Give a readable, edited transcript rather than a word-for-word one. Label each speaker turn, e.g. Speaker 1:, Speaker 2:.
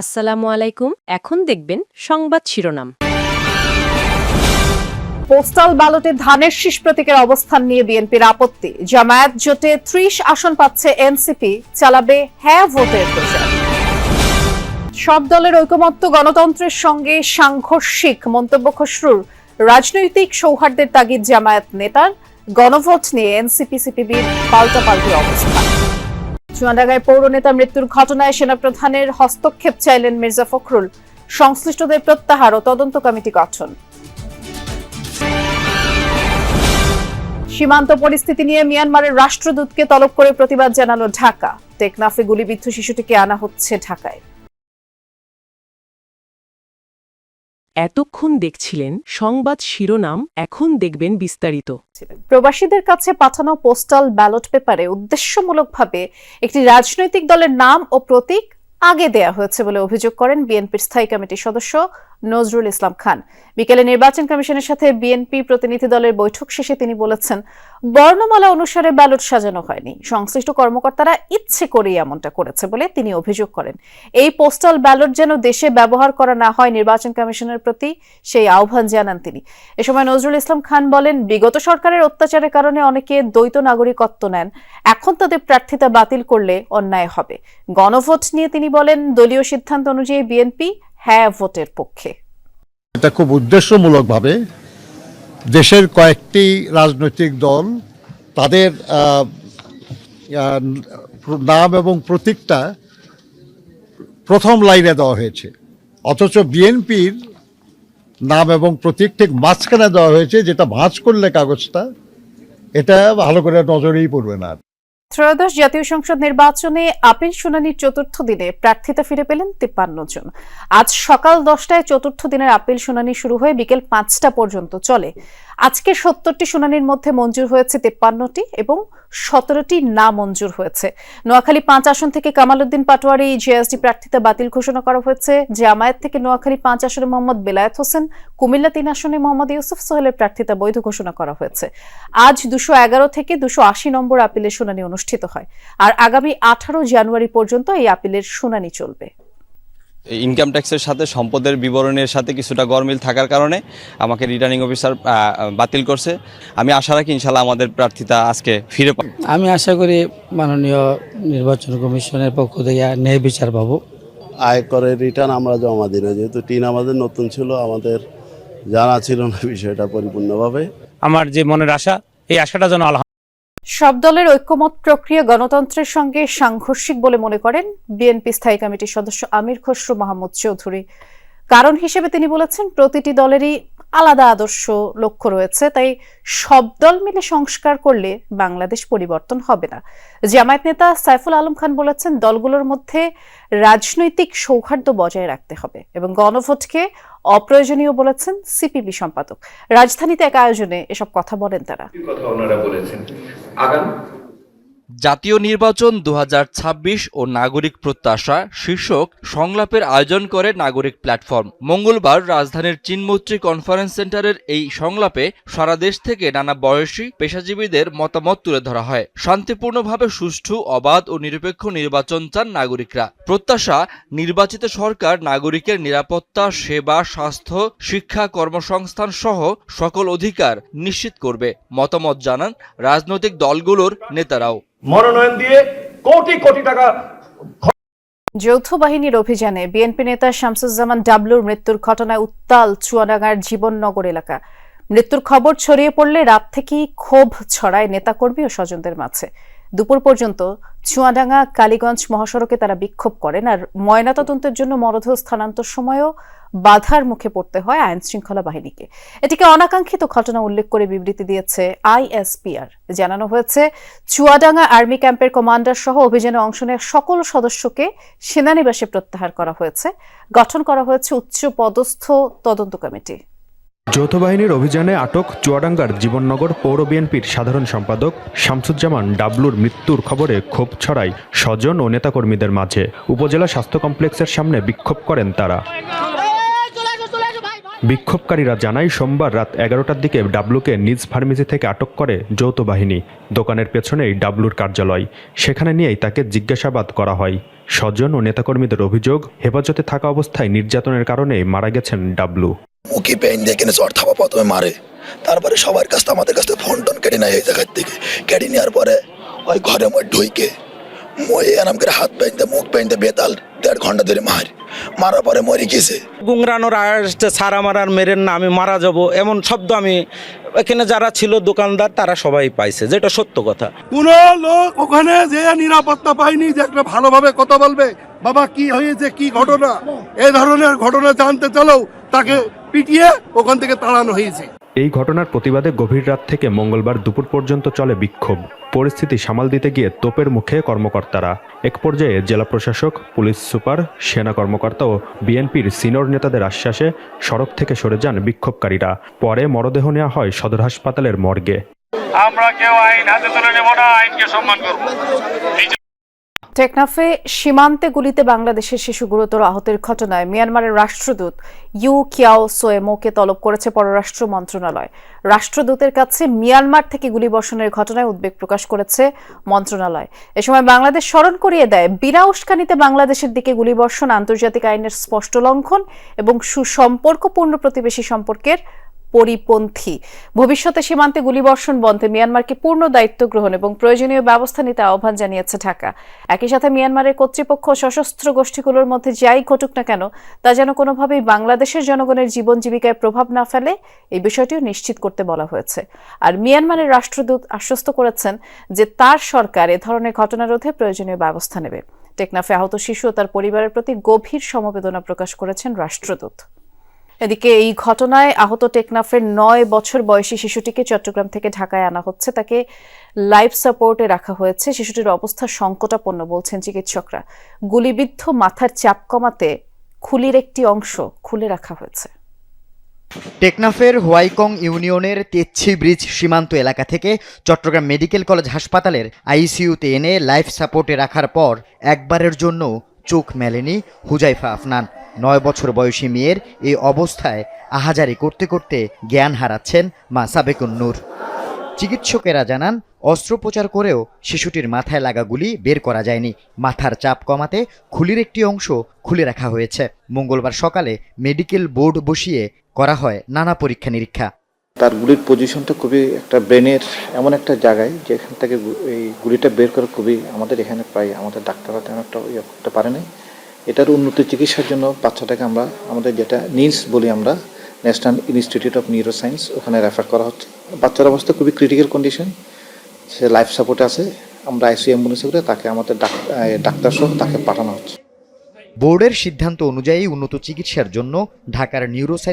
Speaker 1: আসসালামু আলাইকুম। এখন দেখবেন সংবাদ শিরোনাম।
Speaker 2: পোস্টাল ব্যালটে ধানের শীষ প্রতীকের অবস্থান নিয়ে বিএনপির আপত্তি। জামায়াত জোটে ৩০ আসন পাচ্ছে এনসিপি, চালাবে হ্যাঁ ভোটের প্রচার। সব দলের ঐকমত্য গণতন্ত্রের সঙ্গে সাংঘর্ষিক মন্তব্য খসরুর। রাজনৈতিক সৌহার্দ্যের তাগিদ জামায়াত নেতার, গণভোট নিয়ে এনসিপি সিপিবির পাল্টাপাল্টি অবস্থান। চুয়াডাঙ্গায় পৌর নেতা মৃত্যুর ঘটনায় সেনাপ্রধানের হস্তক্ষেপ চাইলেন মির্জা ফখরুল। সংশ্লিষ্টদের প্রত্যাহার ও তদন্ত কমিটি গঠন। সীমান্ত পরিস্থিতি নিয়ে মিয়ানমারের রাষ্ট্রদূতকে তলব করে প্রতিবাদ জানালো ঢাকা। টেকনাফে গুলিবিদ্ধ শিশুটিকে আনা হচ্ছে ঢাকায়।
Speaker 1: এতক্ষণ দেখছিলেন সংবাদ শিরোনাম, এখন দেখবেন বিস্তারিত।
Speaker 2: প্রবাসীদের কাছে পাঠানো পোস্টাল ব্যালট পেপারে উদ্দেশ্যমূলকভাবে একটি রাজনৈতিক দলের নাম ও প্রতীক আগে দেয়া হয়েছে বলে অভিযোগ করেন বিএনপির স্থায়ী কমিটির সদস্য নজরুল ইসলাম খান। বিকেলে নির্বাচন কমিশনের সাথে বিএনপি প্রতিনিধি দলের বৈঠক শেষে তিনি বলেছেন, বর্ণমালা অনুসারে ব্যালট সাজানো হয়নি, সংশ্লিষ্ট কর্মকর্তারা ইচ্ছে করেই এমনটা করেছে বলে তিনি অভিযোগ করেন। এই পোস্টাল ব্যালট যেন দেশে ব্যবহার করা না হয় নির্বাচন কমিশনের প্রতি সেই আহ্বান জানান তিনি। এ সময় নজরুল ইসলাম খান বলেন, বিগত সরকারের অত্যাচারের কারণে অনেকে দ্বৈত নাগরিকত্ব নেন, এখন তাদের প্রার্থিতা বাতিল করলে অন্যায় হবে। গণভোট নিয়ে তিনি বলেন, দলীয় সিদ্ধান্ত অনুযায়ী বিএনপি হ্যাঁ ভোটের পক্ষে।
Speaker 3: এটা খুব উদ্দেশ্যমূলকভাবে দেশের কয়েকটি রাজনৈতিক দল তাদের নাম এবং প্রতীকটা প্রথম লাইনে দেওয়া হয়েছে, অথচ বিএনপির নাম এবং প্রতীক ঠিক মাঝখানে দেওয়া হয়েছে, যেটা ভাঁজ করলে কাগজটা এটা ভালো করে নজরেই পড়বে না।
Speaker 2: ত্রয়োদশ জাতীয় সংসদ নির্বাচনে আপিল শুনানির চতুর্থ দিনে প্রার্থিতা ফিরে পেলেন 53 জন। আজ সকাল 10টায় চতুর্থ দিনের আপিল শুনানি শুরু হয়ে বিকেল 5টা পর্যন্ত চলে। আজকে 70টি শুনানির মধ্যে মঞ্জুর হয়েছে 53টি এবং 17টি না মঞ্জুর হয়েছে। নোয়াখালী 5 আসন থেকে কামাল উদ্দিন পাটোয়ারি জেএসডি প্রার্থিতা বাতিল ঘোষণা করা হয়েছে। জামায়াত থেকে নোয়াখালী 5 আসনে মোহাম্মদ বেলায়েত হোসেন, কুমিল্লা 3 আসনে মোহাম্মদ ইউসুফ সোহেলের প্রার্থিতা বৈধ ঘোষণা করা হয়েছে। আজ 211 থেকে 280 নম্বর আপিলের শুনানি অনুষ্ঠিত হয়, আর আগামী 18 জানুয়ারি পর্যন্ত এই আপিলের শুনানি চলবে।
Speaker 4: ইনকাম ট্যাক্সের সাথে সম্পদের বিবরণের সাথে কিছুটা গরমিল থাকার কারণে আমাকে রিটার্নিং অফিসার বাতিল করছে। আমি আশা রাখি ইনশাল্লাহ আমাদের প্রার্থিতা আজকে ফিরে পাবো।
Speaker 5: আমি আশা করি মাননীয় নির্বাচন কমিশনের পক্ষ থেকে ন্যায় বিচার পাবো।
Speaker 6: আয়করের রিটার্ন আমরা জমা দিই না, যেহেতু টিন আমাদের নতুন ছিল, আমাদের জানা ছিল না বিষয়টা পরিপূর্ণভাবে।
Speaker 7: আমার যে মনের আশা, এই আশাটা যেন
Speaker 2: সব দলের ঐক্যমত প্রক্রিয়া গণতন্ত্রের সঙ্গে সাংঘর্ষিক বলে মনে করেন বিএনপি স্থায়ী কমিটির সদস্য আমির খসরু মাহমুদ চৌধুরী। কারণ হিসেবে তিনি বলেছেন, প্রতিটি দলেরই আলাদা আদর্শ লক্ষ্য রয়েছে, তাই সব দল মিলে সংস্কার করলে বাংলাদেশ পরিবর্তন হবে না। জামায়াত নেতা সাইফুল আলম খান বলেছেন, দলগুলোর মধ্যে রাজনৈতিক সৌহার্দ্য বজায় রাখতে হবে এবং গণভোটকে অপ্রয়োজনীয় বলেছেন সিপিবি সম্পাদক। রাজধানীতে এক আয়োজনে এসব কথা বলেন তারা।
Speaker 8: জাতীয় নির্বাচন 2026 ও নাগরিক প্রত্যাশা শীর্ষক সংলাপের আয়োজন করে নাগরিক প্ল্যাটফর্ম। মঙ্গলবার রাজধানীর চীনমৈত্রী কনফারেন্স সেন্টারের এই সংলাপে সারা দেশ থেকে নানা বয়সী পেশাজীবীদের মতামত তুলে ধরা হয়। শান্তিপূর্ণভাবে সুষ্ঠু, অবাধ ও নিরপেক্ষ নির্বাচন চান নাগরিকরা। প্রত্যাশা, নির্বাচিত সরকার নাগরিকের নিরাপত্তা, সেবা, স্বাস্থ্য, শিক্ষা, কর্মসংস্থান সহ সকল অধিকার নিশ্চিত করবে। মতামত জানান রাজনৈতিক দলগুলোর নেতারাও।
Speaker 9: মনোনয়ন দিয়ে কোটি কোটি টাকা।
Speaker 2: যৌথ বাহিনীর অভিযানে বিএনপি নেতা শামসুজ্জামান ডাবলুর মৃত্যুর ঘটনায় উত্তাল চুয়াডাঙ্গার জীবননগর এলাকা। মৃত্যুর খবর ছড়িয়ে পড়লে রাত থেকেই ক্ষোভ ছড়ায় নেতাকর্মী ও স্বজনদের মাঝে। দুপুর পর্যন্ত চুয়াডাঙ্গা কালীগঞ্জ মহাসড়কে তারা বিক্ষোভ করেন, আর ময়নাতদন্তের জন্য মরদেহ স্থানান্তর সময়ও বাধার মুখে পড়তে হয় আইন শৃঙ্খলা বাহিনীকে। এটিকে অনাকাঙ্ক্ষিত ঘটনা উল্লেখ করে বিবৃতি দিয়েছে আইএসপিআর। জানানো হয়েছে, চুয়াডাঙ্গা আর্মি ক্যাম্পের কমান্ডার সহ অভিযানে অংশ নেওয়া সকল সদস্যকে সেনানিবাসে প্রত্যাহার করা হয়েছে। গঠন করা হয়েছে উচ্চ পদস্থ তদন্ত কমিটি।
Speaker 10: যৌথ বাহিনীর অভিযানে আটক চুয়াডাঙ্গার জীবননগর পৌর বিএনপির সাধারণ সম্পাদক শামসুজ্জামান ডাবলুর মৃত্যুর খবরে ক্ষোভ ছড়ায় স্বজন ও নেতাকর্মীদের মাঝে। উপজেলা স্বাস্থ্য কমপ্লেক্সের সামনে বিক্ষোভ করেন তারা। বিক্ষোভকারীরা জানায়, সোমবার রাত 11টার দিকে ডাবলুকে নিজ ফার্মেসি থেকে আটক করে যৌথ বাহিনী। দোকানের পেছনেই ডাবলুর কার্যালয়, সেখানে নিয়েই তাকে জিজ্ঞাসাবাদ করা হয়। স্বজন ও নেতাকর্মীদের অভিযোগ, হেফাজতে থাকা অবস্থায় নির্যাতনের কারণে মারা গেছেন ডাবলু।
Speaker 11: মুখে পেন দিয়ে কিনে চর থাপা প্রথমে মারে, তারপরে সবার কাছ থেকে আমাদের কাছ থেকে ফোন টোন কেটে নেয়, এই জায়গার থেকে কেটে নেওয়ার পরে ওই ঘরে মই ঢুইকে মই এরম করে হাত বাইন্দে মুখ বাইন্দে বেতাল 1.5 ঘন্টা ধরে মারার পরে মরে গেছে।
Speaker 5: গুংরানোর আসতে সারা মারার মেরেন না, আমি মারা যাব এমন শব্দ আমি এখানে যারা ছিল দোকানদার তারা সবাই পাইছে, যেটা সত্য কথা।
Speaker 9: কোন লোক ওখানে যে নিরাপত্তা পায়নি যে একটা ভালোভাবে কথা বলবে, বাবা কি হয়েছে কি ঘটনা, এই ধরনের ঘটনা জানতে চলেও তাকে পিটিয়ে ওখান থেকে তাড়ানো হয়েছে।
Speaker 10: এই ঘটনার প্রতিবাদে গভীর রাত থেকে মঙ্গলবার দুপুর পর্যন্ত চলে বিক্ষোভ। পরিস্থিতি সামাল দিতে গিয়ে তোপের মুখে কর্মকর্তারা। এক পর্যায়ে জেলা প্রশাসক, পুলিশ সুপার, সেনা কর্মকর্তা ও বিএনপির সিনিয়র নেতাদের আশ্বাসে সড়ক থেকে সরে যান বিক্ষোভকারীরা। পরে মরদেহ নেওয়া হয় সদর হাসপাতালের মর্গে।
Speaker 9: আমরা কেউ আইন হাতে তুলে নেব না, আইনকে সম্মান করব।
Speaker 2: টেকনাফে সীমান্তে গুলিতে বাংলাদেশের শিশু গুরুতর আহতের ঘটনায় মিয়ানমারের রাষ্ট্রদূত ইউ কিয়াও সোয়েমোকে তলব করেছে পররাষ্ট্র মন্ত্রণালয়। রাষ্ট্রদূতের কাছে মিয়ানমার থেকে গুলিবর্ষণের ঘটনায় উদ্বেগ প্রকাশ করেছে মন্ত্রণালয়। এ সময় বাংলাদেশ স্মরণ করিয়ে দেয়, বিনা উস্কানিতে বাংলাদেশের দিকে গুলিবর্ষণ আন্তর্জাতিক আইনের স্পষ্ট লঙ্ঘন এবং সুসম্পর্কপূর্ণ প্রতিবেশী সম্পর্কের পরিপন্থী। ভবিষ্যতে সীমান্তে গুলিবর্ষণ বন্ধে মিয়ানমারকে পূর্ণ দায়িত্ব গ্রহণ এবং প্রয়োজনীয় ব্যবস্থা নিতে আহ্বান জানিয়েছে ঢাকা। একই সাথে মিয়ানমারের কর্তৃপক্ষ সশস্ত্র গোষ্ঠীগুলোর মধ্যে যাই ঘটুক না কেন তা যেন কোনোভাবেই বাংলাদেশের জনগণের জীবন জীবিকায় প্রভাব না ফেলে, এই বিষয়টিও নিশ্চিত করতে বলা হয়েছে। আর মিয়ানমারের রাষ্ট্রদূত আশ্বস্ত করেছেন যে তার সরকার এ ধরনের ঘটনা রোধে প্রয়োজনীয় ব্যবস্থা নেবে। টেকনাফে আহত শিশু ও তার পরিবারের প্রতি গভীর সমবেদনা প্রকাশ করেছেন রাষ্ট্রদূত। এদিকে এই ঘটনায় আহত টেকনাফের 9 বছর বয়সী শিশুটিকে চট্টগ্রাম থেকে ঢাকায় আনা হচ্ছে। তাকে লাইফ সাপোর্টে রাখা হয়েছে। শিশুটির অবস্থা সংকটাপন্ন বলছেন চিকিৎসকরা। গুলিবিদ্ধ মাথার চাপ কমাতে খুলির একটি অংশ খুলে রাখা হয়েছে।
Speaker 12: টেকনাফের হোয়াইকং ইউনিয়নের তেচ্ছি ব্রিজ সীমান্ত এলাকা থেকে চট্টগ্রাম মেডিকেল কলেজ হাসপাতালের আইসিইউতে এনে লাইফ সাপোর্টে রাখার পর একবারের জন্য চোখ মেলেনি হুজাইফা আফনান। 9 বছর বয়সী মেয়ের এই অবস্থায় আহাজারি করতে করতে জ্ঞান হারাচ্ছেন মা সাবেকুন নূর। চিকিৎসকেরা জানান, অস্ত্রোপচার করেও শিশুটির মাথায় লাগা গুলি বের করা যায়নি। মাথার চাপ কমাতে খুলির একটি অংশ খুলে রাখা হয়েছে। মঙ্গলবার সকালে মেডিকেল বোর্ড বসিয়ে করা হয় নানা পরীক্ষা নিরীক্ষা।
Speaker 13: তার গুলির পজিশনটা খুবই একটা ব্রেনের এমন একটা জায়গায় যেখান থেকে এই গুলিটা বের করা খুবই আমাদের এখানে প্রায় আমাদের ডাক্তাররা তেমন একটা ইয়ে করতে পারে নাই। এটার উন্নত চিকিৎসার জন্য বাচ্চাটাকে আমরা আমাদের যেটা নিলস বলি আমরা, ন্যাশনাল ইনস্টিটিউট অফ নিউরোসায়েন্স, ওখানে রেফার করা হচ্ছে। বাচ্চার অবস্থা খুবই ক্রিটিক্যাল কন্ডিশন, সে লাইফ সাপোর্টে আছে। আমরা আইসিইউ অ্যাম্বুলেন্সে করে তাকে আমাদের ডাক্তার সহ তাকে পাঠানো হচ্ছে।
Speaker 12: বোর্ডের সিদ্ধান্ত অনুযায়ী উন্নত চিকিৎসার জন্য ঢাকার নিউরোসায়েন্স